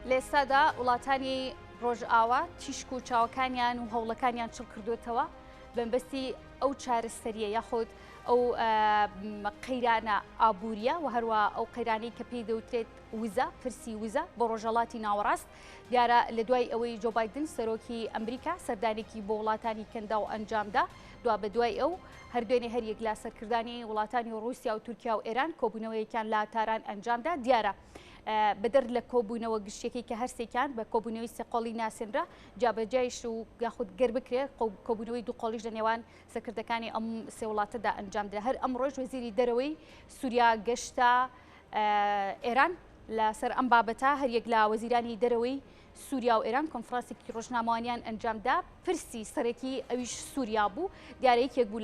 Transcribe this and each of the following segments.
لێستادا وڵاتانی ڕۆژئاوا تیشک و چاوەکانیان و هەوڵەکانیان چڵ کردوێتەوە بەمبەستی ئەو چارەسەریە یاخود ئەو قەیرانە ئابوووریە و هەروە ئەو قەیرانەی کە پێی دەوترێت وزە پرسی وزە بۆ ڕۆژهەڵاتی ناوەڕاست دیارە لە دوای ئەوەی جۆ بایدن سەرۆکی ئەمریکا سەردانێکی بۆ وڵاتانی کەندا و ئەنجامدا دوا بە دوای ئەو هەردوێنێ هەریەک لا سەرکردانی وڵاتانی رووسیا و تورکیا و ئێران کۆبوونەوەیەکیان لا تاران ئەنجامدا دیارە بەدەر لە کۆبوونەوە گشتێکی کە هەرسێکیان بە کۆبوونەوەی سێقۆڵی ناسێنرا جابەجایش و یاخود گەر بکرێت کۆبوونەوەی دوو قۆڵیش لە نێوان سەرکردەکانی ئەم سێ وڵاتەدا ئەنجامدرا هەر ئەمڕۆژ وەزیری دەرەوەی سووریا گەشتە ئێران لەسەر ئەم بابەتە هەریەک لە وەزیرانی دەرەوەی سووریا و ئێران کۆنفرانسێکی ڕۆژنامەوانیان ئەنجامدا پرسی سەرەکی ئەویش سووریا بوو دیارەیەکێک بوو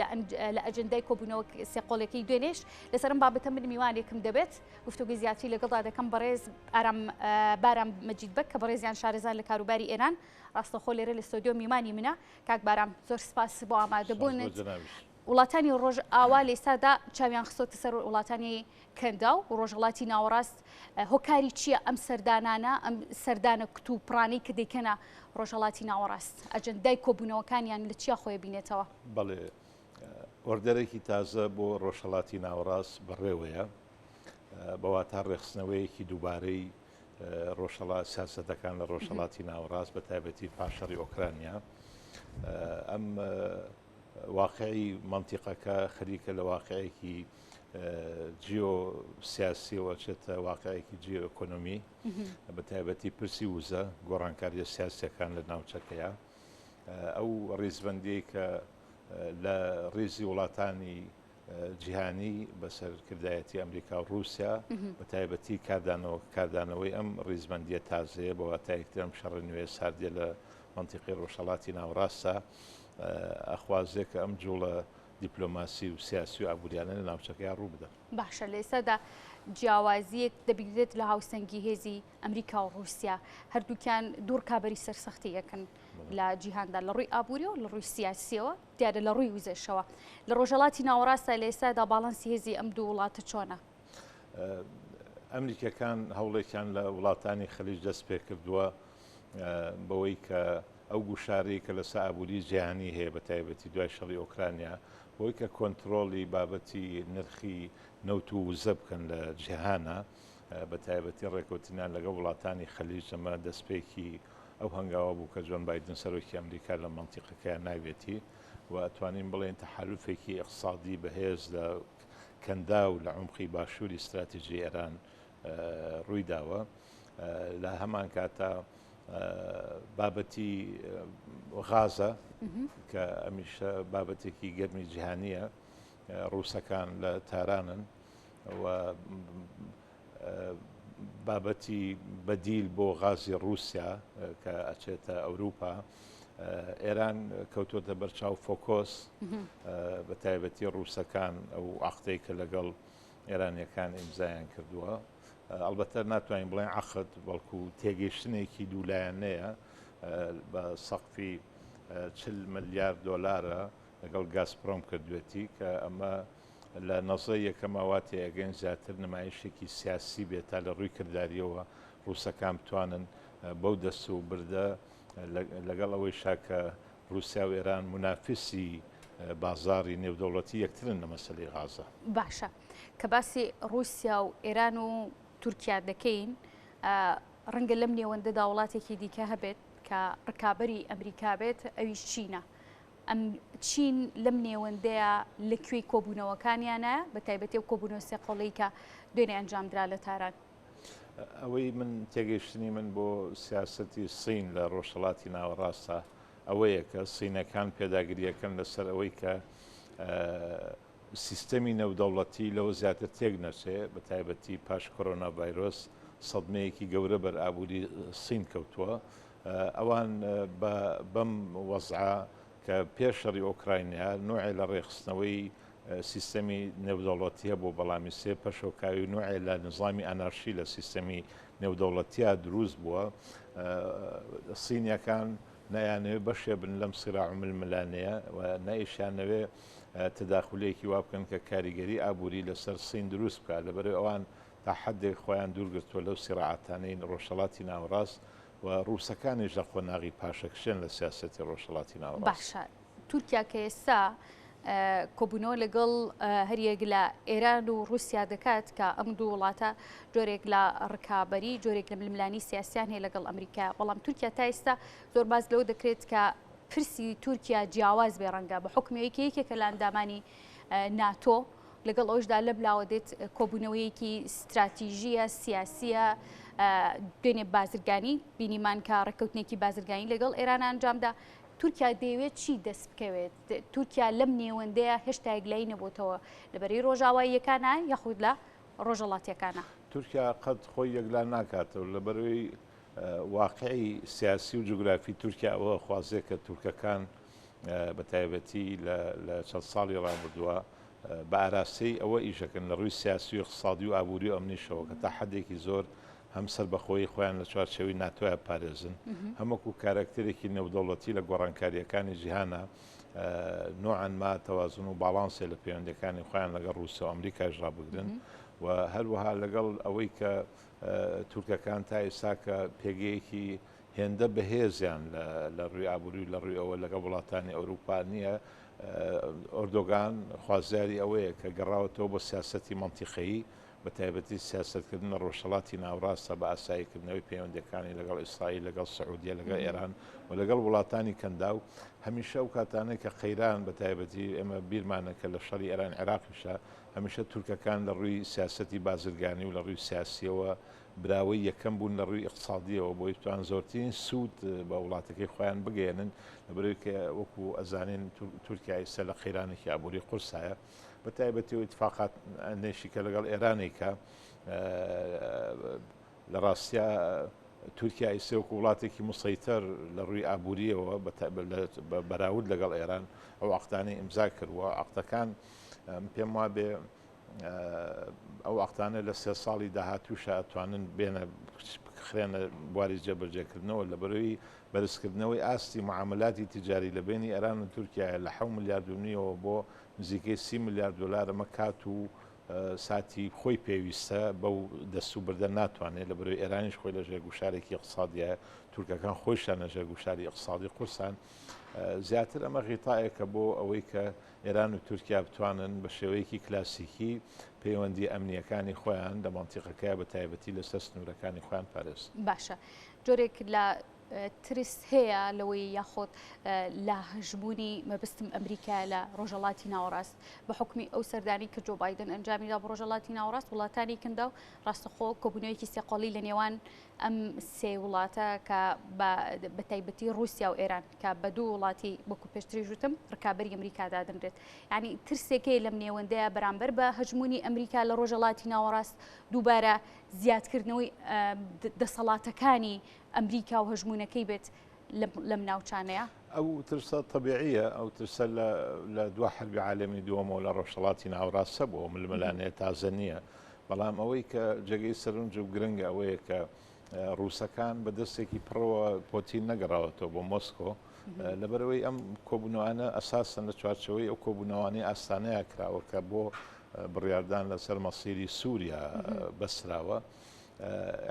لە ئەجندای کۆبوونەوە سێقۆڵەکەی دوێنێش لەسەر ئەم بابەتە من میوانێکم دەبێت گفتوگوی زیاتری لەگەڵدا دەکەم بەڕێز بارام مەجید بەک کە بەڕێزیان شارەزان لە کاروباری ئێران ڕاستەخۆ لێرە لە ستۆدیۆ میوانی منە کاک بارام زۆر سپاس بۆ ئامادەبوونت وڵاتانی ڕۆژئاوا لێستادا چاویان خستۆتە سەر وڵاتانی کەندا و ڕۆژهەڵاتی ناوەڕاست هۆکاری چییە ئەم سەردانانە ئەم سەردانە کتوپڕانەی کە دەیکەنە ڕۆژهەڵاتی ناوەڕاست ئەجەندای کۆبوونەوەکانیان لە چیا خۆی بینێتەوە بەڵێ ئۆردەرێکی تازە بۆ ڕۆژهەڵاتی ناوەڕاست بەڕێوەیە بەوا تا ڕێخستنەوەیەکی دووبارەی سیاسەتەکان لە ڕۆژهەڵاتی ناوەڕاست بە تایبەتی پاشەڕی ئۆکرانیا ئەم واقعی منتیقەکە خەریکە لە واقعەیەکی جیۆ سیاسیەوە چێتە واقعەیەکی جیۆ ئۆکۆنۆمی بە تایبەتی پرسی وزە گۆڕانکاریە سیاسیەکان لە ناوچەکەیە ئەو ڕێزبەندی کە لە ڕێزی وڵاتانی جیهانی بەسەرکردایەتی ئەمریکا و رووسیا بە تایبەتی کاردانەوەی ئەم ڕێزبەندیە تازەیە بە واتایەکتر ئەم شەڕە نوێ ساردیە لە منتیقی ڕۆژهەڵاتی ناوەڕاستە ئەخوازێک کە ئەم جوڵە دیپلۆماسی و سیاسی و ئابوووریانە لە ناوچەکەیان ڕوو بدەن باشە لێسەدا جیاوازیەک دەبیێت لە هاوسەنگی هێزی ئەمریکا و رووسیا هەردووکیان دوور کابەری سەرسەختی یەکەن لە جیهاندا لە ڕووی ئابووری و لە ڕووی سیاسیەوە دیارە لە ڕووی وزەشەوە لە ڕۆژهەڵاتی ناوەڕاستە لێسادا باڵانسی هێزی ئەم دوو وڵاتە چۆنە؟ ئەمریکەکان هەوڵێکیان لە وڵاتانی خەلیج دەست پێ کردووە بەوەی کە ئەو گوشارەی کە لەسەر ئابووری جیهانی هەیە بە تایبەتی دوای شەڕی ئۆکرانیا بۆی کە کۆنتترۆلی بابەتی نرخی نەوت و وزە بکەن لە جیهانە بە تایبەتی ڕێکوتنیان لەگە وڵاتانی خەلیج ئەمە دەستپێکی ئەو هەنگاوە بوو کە جۆن بایدن سەرۆکی ئەمریکا لە منتیقەکەیان ناوێتی و ئەتوانین بڵێن تەحالوفێکی اقتصادی بەهێز لە کەندا و لە عمقی باشووری استراتیژی ئێران ڕوویداوە لە هەمان کاتە بابەتی غازە کە ئەمیشە بابەتێکی گەرمی جیهانیە ڕووسەکان لە تارانن و بابەتی بەدیل بۆ غازی رووسیا کە ئەچێتە ئەوروپا ئێران کەوتۆتە بەرچاو فۆکۆس بە تایبەتی ڕووسەکان ئەو عەقدەی کە لەگەڵ ئێرانیەکان ئیمزایان کردووە ئەلبەتە ناتوانین بڵێن عەقد بەڵکو تێگەیشتنێکی دوولایەنەیە بە سەقفی 40 ملیارد دۆلارە لەگەڵ گازپرۆم کردوێتی کە ئەمە لە نەزەی یەکەمەوە تێگەین زیاتر نمایشێکی سیاسی بێت تا لە ڕووی کردداریەوە ڕووسەکان بتوانن بەو دەست و بردە لەگەڵ ئەوەی شاکە رووسیا و ئێران منافسی بازاری نێودەوڵەتی یەکترن لە مەسەلەی غازە. باشە کە باسی رووسیا و ئێران و تورکیا دەکەین ڕەنگە لەم نێوەندەدا وڵاتێکی دیکە هەبێت کە ڕکابەری ئەمریکا بێت ئەویش چینە ئەم چین لەم نێوەندەیە لەکوێی کۆبوونەوەکانیانە بە تایبەتی و کۆبوونەوە سێقۆڵەی کە دوێنێ ئەنجامدرا لە تاران ئەوەی من تێگەیشتنی من بۆ سیاسەتی سین لە ڕۆژهەڵاتی ناوەڕاستە ئەوەیە کە سینەکان پێداگریەکەن لەسەر ئەوەی کە سیستەمی نێودەوڵەتی لەوە زیاتر تێک نەچێ بە تایبەتی پاش کۆرۆنا ڤایرۆس سەدمەیەکی گەورە بەر ئابووری سین کەوتووە ئەوان بەم وەزعە کە پێشەڕی ئۆکراینیا نوعی لە ڕێخستنەوەی سیستەمی نێودەوڵەتیە بۆ بەڵامی سێ پەشۆکاوی نوعی لە نظامی ئەنارشی لە سیستەمی نێودەوڵەتیە دروست بووە سینیەکان نەیانەوێ بەشێ بن لەم سیراع ململانەیە و نەئیشیانەوێ تداخلەیەکی وا بکەن کە کاریگەری ئابووری لەسەر سین دروست بکات لەبەرەوەی ئەوان تا حدێک خۆیان دوورگرتووە لەو سیراعاتانەی ڕۆژهەڵاتی ناوەڕاست و ڕووسەکانیش لە قۆناغی پاشەکشێن لە سیاسەتی ڕۆژهەڵاتی ناوەڕاست. باشە تورکیا کە ئێستا کۆبوونەوە لەگەڵ هەریەک لە ئێران و رووسیا دەکات کە ئەم دوو وڵاتە جۆرێک لە ڕکابەری جۆرێک لە ململانی سیاسیان هەیە لەگەڵ ئەمریکا. بەڵام تورکیا تا ئێستا زۆر باز لەوە دەکرێت کە پرسی تورکیا جیاواز بێ ڕەنگە بە حکومەوەیەکی یەکێکە لە ئەندامانی ناتۆ لەگەڵ ئەوشدا لە بلاوە دێت کۆبوونەوەیەکی استراتیژیە سیاسیە دوێنێ بازرگانی بینیمان کە ڕێککەوتنێکی بازرگانی لەگەڵ ئێران ئەنجامدا. تورکیا دەیەوێت چی دەست بکەوێت؟ تورکیا لەم نێوەندەیە هێشتا یەکلایی نەبووتەوە لەبەرەی ڕۆژاواییەکانە یاخود لە ڕۆژهەڵاتیەکانە. تورکیا قەت خۆی یەکلا ناکاتەوە لەبەرەوەی واقعی سیاسی و جوگرافی تورکیا ئەوە خوازێ کە تورکەکان بە تایبەتی لە چەند ساڵی ڕابردووە بە ئاراستەی ئەوە ئیشەکەن لە ڕووی سیاسی و اقتصادی و ئابووری و ئەمنیشەوە کە تا حدێکی زۆر هەم سەربەخۆیی خۆیان لە چوارچێوەی ناتۆیە پارێزن هەموو کارکتێرێکی نێودەوڵەتی لە گۆڕانکاریەکانی جیهانە نوعاً ما تەوازن و باڵانسێ لە پەیوەندەکانی خۆیان لەگەڵ رووسیا و ئەمریکاش ڕابگرن و هەروەها لەگەڵ ئەوەی کە تورکەکان تا ئێستا کە پێگەیەکی هێندە بەهێزیان لە ڕووی ئابووری و لە ڕووی ئەوە لەگە وڵاتانی ئەوروپا نییە ئۆردۆگان خوازیاری ئەوەیە کە گەڕاوەتەوە بۆ سیاسەتی مەنتیقەیی بە تایبەتی سیاسەتکردن ڕۆژهەڵاتی ناوڕاستە بە ئاساییکردنەوەی پەیوەندەکانی لەگەڵ ئیسرائیل لەگەڵ سعودیە لەگەڵ ئێران و لەگەڵ وڵاتانی کەندا و هەمیشە ئەو کاتانەی کە قەیران بە تایبەتی ئێمە بیرمانە کە لە شەڕی ئێران عێراقیشە هەمیشە تورکەکان لە ڕووی سیاسەتی بازرگانی و لە ڕووی سیاسیەوە براوەی یەکەم بوون لە ڕووی اقتصادیەوە بۆی توان زۆرترین سوود بە وڵاتەکەی خۆیان بگەێنن لەبەرەوەی کە وەکو ئەزانین تورکیا ئێستا لە قەیرانێکی ئابووری قورسایە بە تایبەتی و اتفاقات نێشیکە لەگەڵ ئێرانێکە لە ڕاستیا تورکیا ئێستا وەکو وڵاتێکی مسەیتەر لە ڕووی ئابووریەوە بەراورد لەگەڵ ئێران ئەو عەقدانەی ئیمزا کردووە عەقدەکان پێم وابێ ئەو عەقدانە لە 3 ساڵی داهاتووشە ئەتوانن بێنە بخرێنە بواری جێبەجێکردنەوە لەبەرەوەی بەرزکردنەوەی ئاستی معاملاتی تیجاری لە بینی ئێران و تورکیا لە 7 ملیارد و نیوە بۆ نزیکەی 30 ملیارد دلار ئەمە کات و ساتی خۆی پێویستە بەو دەستوبردە ناتوانێت لەبەرەوەی ئێرانیش خۆی لە ژێرگوشارێکی اقتصادیە تورکەکان خۆشیان لە ژێرگوشاری اقتصادی قورسان زیاتر ئەمە غیتایەکە بۆ ئەوەی کە ئێران و تورکیا بتوانن بە شێوەیەکی کلاسیکی پەیوەندی ئەمنیەکانی خۆیان لە مەنتیقەکە بە تایبەتی لەسەر سنوورەکانی خۆیان پارێزن. باشە جۆرێک لە ترس هەیە لەوەی یاخۆت لە هەژبوونی مەبستم ئەمریکا لە ڕۆژهەڵاتی ناوەڕاست بە حکمی ئەو سەردانی کە جۆ بایدن ئەنجامیدا بە ڕۆژهەڵاتی ناوەڕاست وڵاتانی کەندا و ڕاستەخۆ کۆبوونەوەیەکی سێقۆڵی لە نێوان ئەم سێ وڵاتە کە بە تایبەتی رووسیا و ئێران کە بە دوو وڵاتی وەکو پێشتری ژوتم ڕکابەری ئەمریکادا دەنرێت یعنی ترسێکەی لەم نێوەندەیە بەرامبەر بە هەژمونی ئەمریکا لە ڕۆژهەڵاتی ناوەڕاست دووبارە زیادکردنەوەی دەسەڵاتەکانی ئەمریکا و هەژمونونەکەی بێت لەم ناوچانەیە ئەو ترسە طبیعیە ئەو ترسە لە دو حربی عالەمی دووەمەوە لە ڕۆژهەڵاتی ناوەڕاستە بووە ململانەیە تازە نییە بەڵام ئەوەی کە جێگەی سەرنج و گرنگە ئەوەیە کە ڕووسەکان بە دەستێکی پڕەوە پۆتین نەگەڕاوەتەوە بۆ مۆسکۆ لەبەرەوەی ئەم کۆبوونەوانە ئەساسن لە چوارچەوەی ئەو کۆبوونەوانی ئاستانەیە کراوە کە بۆ بڕیاردان لەسەر مەسیری سووریا بەسراوە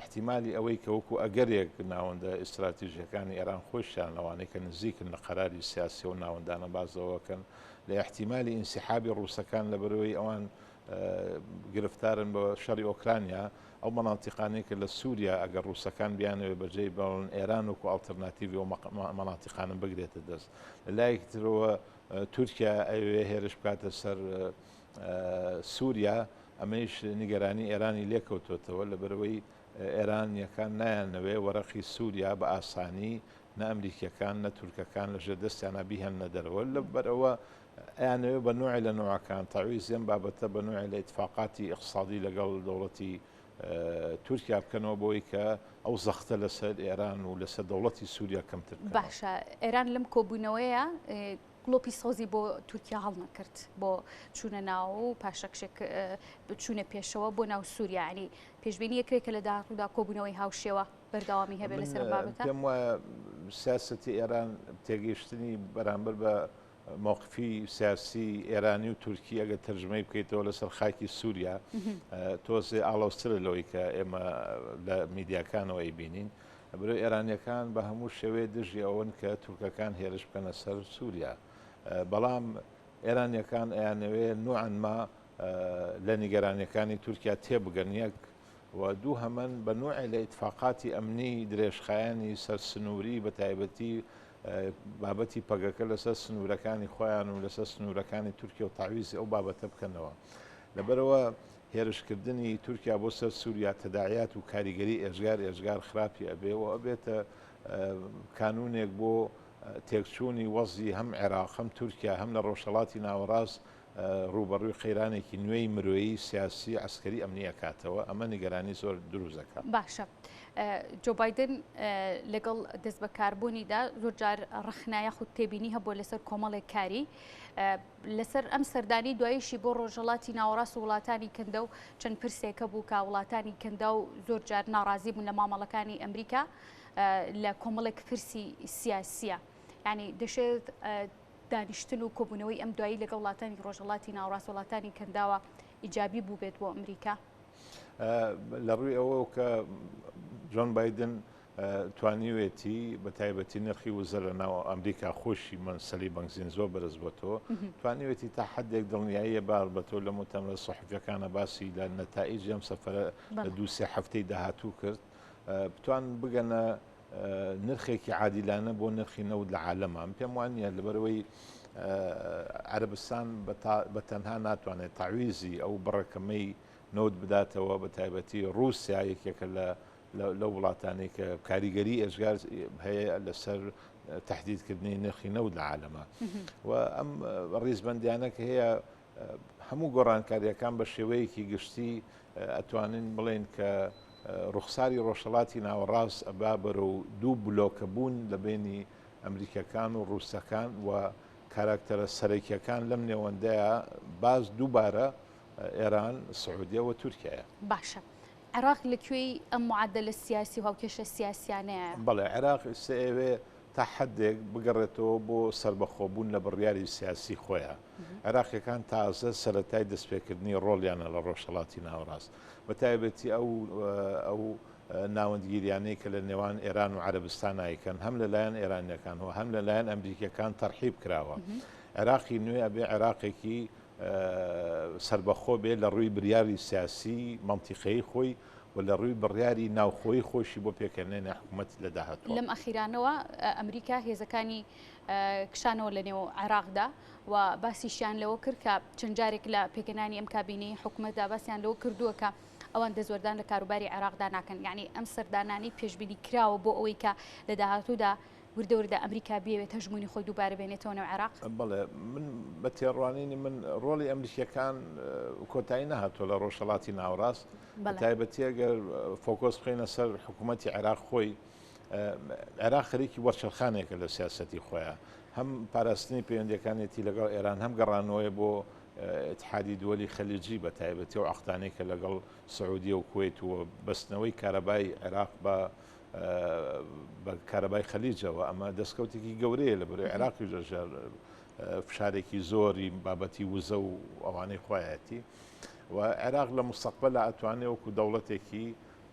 احتیمالی ئەوەی کە وەکو ئەگەرێک ناوەندە ئستراتیژیەکانی ئێران خۆشیان لەوانەیە کە نزیکن لە قەراری سیاسی و ناوەندانە بازەوەکەن لە احتیمالی ئینسیحابی ڕووسەکان لەبەرەوەی ئەوان گرفتارن بە شەڕی ئۆکرانیا ئەو مەناطیقانەی کە لە سووریا ئەگەر ڕووسەکان بیانەوێ بەجێی بەڵن ئێران وەکو ئالتەرناتیڤی و مەناطیقانن بگرێتە دەست لە لایەکی ترەوە تورکیا ئەوێ هێرش بکاتە سەر سووریا ئەمەش نیگەرانی ئێرانی لێکەوتوتەوە لەبەرەوەی ئێرانیەکان نایانەوێ وەرەقی سووریا بە ئاسانی نە ئەمریکیەکان نە تورکەکان لەژێر دەستیانە بیهێنە دەرەوە لەبەرەوە ئەیانەوێ بە نوعی لە نوعەکان تاویزیان بابەتە بە نوعی لە ئیتفاقاتی اقتصادی لەگەڵ دەوڵەتی تورکیا بکەنەوە بۆی کە ئەو زەختە لەسەر ئێران و لەسەر دەوڵەتی سووریا کەمتر باشە ئێران لەم کۆبوونەوەیە گڵۆپی سۆزی بۆ تورکیا هەڵ نەکرد بۆ چوونە ناو و پاشەکشێک بچوونە پێشەوە بۆ ناو سووریا ینی پێشبینی یەکێکە لە داڕوودا کۆبوونەوەی هاوشێوە بەردەوامی هەبێت لەسەر بابەتە پێم وایە سیاسەتی ئێران تێگەیشتنی بەرامبەر بە مووقفی سیاسی ئێرانی و تورکی ئەگە تەرجمەی بکەیتەوە لەسەر خاکی سووریا تۆزێ ئاڵۆسترە لەوەی کە ئێمە لە میدیاکانەوە ئەیبینین بەرە ئێرانیەکان بە هەموو شێوەیە دژی ئەوەن کە تورکەکان هێرش بکەنە سەر سووریا بەڵام ئێرانیەکان ئەیانەوێ نوعەنما لە نیگەرانیەکانی تورکیا تێبگەن یەک و دوو هەمن بە نوعی لە ئیتفاقاتی ئەمنی درێژخایانی سەر سنووری بە تایبەتی بابەتی پەگەکە لەسەر سنوورەکانی خۆیان و لەسەر سنوورەکانی تورکیا و تاویزی ئەو بابەتە بکەنەوە لەبەرەوە هێرشکردنی تورکیا بۆ سەر سووریا تەداعیات و کاریگەری ئێژگار خراپی ئەبێ و ئەبێتە کانونێک بۆ تێکچوونی وەزی هەم عێراق هەم تورکیا هەم لە ڕۆژهەڵاتی ناوەڕاست ڕوبەڕووی خەیرانێکی نوێی مرۆیی سیاسی عسکەری ئەمنیە کاتەوە ئەمە نیگەرانی زۆر دروزەکە باشە جۆ بایدن لەگەڵ دەست بەکاربوونیدا زۆر جار ڕخنایە خود تێبینی هەبووە لەسەر کۆمەڵێک کاری لەسەر ئەم سەردانی دوایشی بۆ ڕۆژهەڵاتی ناوەڕاست و وڵاتانی کەندە و چەند پرسێکە بوو کە وڵاتانی کەندە و زۆر جار ناڕازی بوون لە مامەڵەکانی ئەمریکا لە کۆمەڵێک پرسی سیاسیە یعنی دەشێت دانیشتن و کۆبوونەوەی ئەم دوایی لەگە وڵاتانی ڕۆژهەڵاتی ناوەڕاست وڵاتانی کەنداوە ئیجابی بوو بێت بۆ ئەمریکا لە ڕووی ئەوە کە جۆن بایدن توانیوێتی بە تایبەتی نرخی وزە لە ناو ئەمریکا خۆشی منسەلی بەنگزین زۆر بەرز بۆتەوە توانیوێتی تا حدێک دڵنیاییە بار بەتەوە لە متەمە سەحوفیەکانە باسی لە نەتائیج ئەم سەفەرە لە دوو سێ هەفتەی داهاتوو کرد بتوان بگەنە نرخێکی عادیلانە بۆ نرخی نەود لە عالەمان پێم وانە لەبەرەوەی عەرەبستان بە تەنها ناتوانێت تاویزی ئەو بڕەکەمەی نەود بداتەوە بە تایبەتی ڕووسیا یەکێکە لە وڵاتانی کە کاریگەری ئێژگار هەیە لەسەر تهدیدکردنی نرخی نەود لە عالەمە و ئەم ڕیزبەندیانە کە هەیە هەموو گۆڕانکاریەکان بە شێوەیەکی گشتی ئەتوانین بڵێن کە ڕوخساری ڕۆژهەڵاتی ناوەڕاست ئەبا بەرە و دوو بلۆکە بوون لە بینی ئەمریکەکان و ڕووسەکان و کاراکتەرە سەرەکیەکان لەم نێوەندەیە باز دووبارە ئێران سعودیە و تورکیایە باشە عێراق لەکوێی ئەم معادلە سیاسی و هاوکێشە سیاسیانەیە بەڵێ عێراق ئێوێ تا حدێک بگەڕێتەوە بۆ سربەخۆبوون لە بڕیاری سیاسی خۆیان عێراقیەکان تازە سەرەتای دەستپێکردنی ڕۆڵیانە لە ڕۆژهەڵاتی ناوەڕاست بە تایبەتی ئەو ناوەندگیریانەی کە لە نێوان ئێران و عەرەبستان ئایکەن هەم لەلایەن ئێرانیەکان و هەم لەلایەن ئەمریکیەکان تەرحیب کراوە عێراقی نوێ ئەبێ عێراقێکی سربەخۆ بێ لە ڕووی بریاری سیاسی منتیقەی خۆی و لە ڕووی بڕیاری ناوخۆی خۆشی بۆ پێکەنێنە حکوومەت لە داهاتوە لەم ئەخیرانەوە ئەمریکا هێزەکانی کشانەوە لە نێو عێراقدا و باسیشیان لەوە کرد کە چەند جارێک لە پێکەنانی ئەم کابینەی حکوومەتدا باسییان لەوە کردووە کە ئەوان دەزوەردان لە کاروباری عێراقدا ناکەن یعنی ئەم سەردانانی پێشبینی کراوە بۆ ئەوەی کە لە داهاتوودا وردەوردە ئەمریکا بێت هەژمونی خۆی دووبارە بێنێتەوە نێو عێراق بەڵێ من بە تێڕوانینی من ڕۆڵی ئەمریکیەکان کۆتایی نەهاتووە لە ڕۆژهەڵاتی ناوەڕاست تایبەتی ئەگەر فۆکۆس بخەینە سەر حکوومەتی عێراق خۆی عێراق خەریکی وەرچەرخانێکە لە سیاسەتی خۆیان هەم پاراستنی پەیوەندیەکانێتی لەگەڵ ئێران هەم گەڕانەوەی بۆ اتحادی دووەلی خەلیجی بە تایبەتی و عەقدانەی کە لەگەڵ سعودیە و کوێیت و بەستنەوەی کارەبای عێراق بە کارەبای خەلیجەوە ئەمە دەستکەوتێکی گەورەیە لە بەروی عێراقی ژەژار فشارێکی زۆری بابەتی وزە و ئەوانەی خۆیەتی و عێراق لە مستەقبەلە ئەتوانێت وەکو دەوڵەتێکی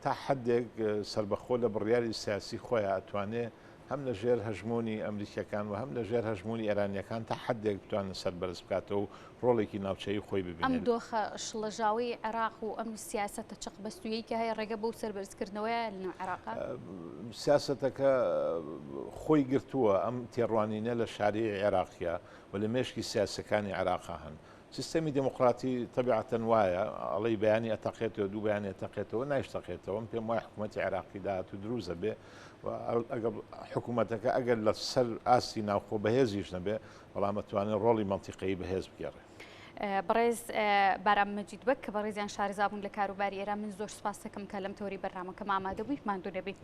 تا حدێک سربەخۆ لە بڕیاری سیاسی خۆیان ئەتوانێت هەم لە ژێر هەژمۆنی ئەمریکیەکان و هەم لە ژێر هەژمۆنی ئێرانیەکان تا حدێک بتوانن سەربەرز بکاتەوە و ڕۆڵێکی ناوچەیی خۆی ببینێت ئەم دۆخە شڵەژاوی عێراق و ئەم سیاسەتە چق بەستویی کە هەیە ڕێگە بۆ سەربەرزکردنەوەی لە عێراق سیاسەتەکە خۆی گرتووە ئەم تێڕوانینە لە شاری عێراقیە و لە مێشکی سیاسەکانی عێراقا هەن سیستەمی دموکراتی طبیعەتەن وایە ئەڵەی بەیانی ئەتەقێتەوە دوو بەیانی ئەتەقێتەوە نایشتەقێتەوە پێم وایە حکوومەتی عێراقی داهات و دروزە بێ حکوومەتەکە ئەگەر لە سەر ئاستی ناوخۆ بەهێزیش نەبێ بەڵام ئەتوانێت ڕۆڵی منتیقەیی بەهێز بگێڕێ بەڕێز بارام مەجید بەک کە بەڕێزیان شارەزابوون لە کاروباری ئێران من زۆر سپاس دەکەم کە لەم تۆری بەرنامەکەم ئامادە بوویت ماندوو نەبێت